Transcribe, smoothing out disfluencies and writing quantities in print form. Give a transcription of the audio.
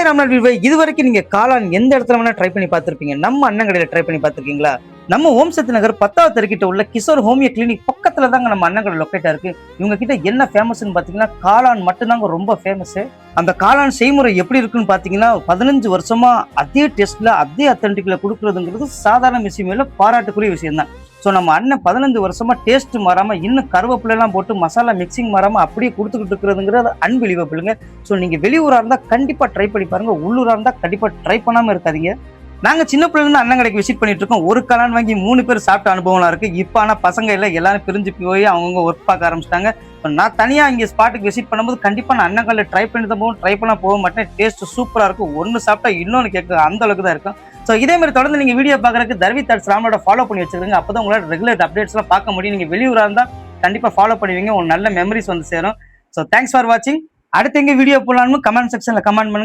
Hi Ramnath வீவே, இது வரைக்கும் நீங்க காளான் எந்த இடத்துல வேணா ட்ரை பண்ணி பார்த்திருப்பீங்க. நம்ம அண்ணன் கடையில ட்ரை பண்ணி பார்த்திருக்கீங்களா? நம்ம ஓம் சக்தி நகர் 10வது தெருக்கிட்ட உள்ள கிஷோர் ஹோமியோ கிளினிக் பக்கத்துல தாங்க நம்ம அண்ணன் கடை லொக்கேட்டா இருக்கு. இவங்க கிட்ட என்ன ஃபேமஸ்ன்னு பாத்தீங்கன்னா காளான் மட்டும்தாங்க ரொம்ப ஃபேமஸ். அந்த காளான் செய்முறை எப்படி இருக்குன்னு பாத்தீங்கன்னா 15 வருஷமா அதே டேஸ்ட்ல அதே அத்தன்டிக்ல கொடுக்கறதுங்கிறது சாதாரண விஷயம் இல்ல, பாராட்டுக்குரிய விஷயம் தான். ஸோ நம்ம அண்ணன் 15 வருஷமா டேஸ்ட் மாறாம இன்னும் கருவேப்பிலாம் போட்டு மசாலா மிக்சிங் மாறாம அப்படியே கொடுத்துக்கிட்டு இருக்கிறதுங்கிறது அன்பிலீவபிளுங்க. ஸோ நீங்க வெளியூரா இருந்தா கண்டிப்பா ட்ரை பண்ணி பாருங்க, உள்ளூரா இருந்தா கண்டிப்பா ட்ரை பண்ணாம இருக்காதீங்க. நாங்க சின்ன பிள்ளைல இருந்து அண்ணன் கடைக்கு விசிட் பண்ணிட்டு இருக்கோம். ஒரு காளான் வாங்கி 3 பேர் சாப்பிட்ட அனுபவம்லாம் இருக்கு. இப்போ ஆனா பசங்க எல்லாம் எல்லாரும் பிரிஞ்சு போய் அவங்கவுங்க ஒர்க் பார்க்க ஆரம்பிச்சிட்டாங்க. நான் தனியா இங்க ஸ்பாட்டுக்கு விசிட் பண்ணும்போது கண்டிப்பா நான் அண்ணன் கடையில் ட்ரை பண்ணி தான் போவோம், ட்ரை பண்ண போக மாட்டேன். டேஸ்ட் சூப்பரா இருக்கும். ஒன்னு சாப்பிட்டா இன்னொன்னு கேட்க அந்த அளவுக்கு தான் இருக்கும். ஸோ இதே மாதிரி தொடர்ந்து நீங்க வீடியோ பார்க்கறதுக்கு தர்வி தாட்ஸ் ராமோட ஃபாலோ பண்ணி வச்சிருக்கீங்க. அப்பதான் உங்களால ரெகுலர் அப்டேட்ஸ் எல்லாம் பார்க்க முடியும். நீங்க வெளியூரா இருந்தா கண்டிப்பா ஃபாலோ பண்ணுவீங்க, ஒரு நல்ல மெமரிஸ் வந்து சேரும். ஸோ தேங்க்ஸ் ஃபார் வாட்சிங். அடுத்து எங்க வீடியோ போடலாம்னு கமெண்ட் செக்ஷன்ல கமெண்ட் பண்ணுங்க.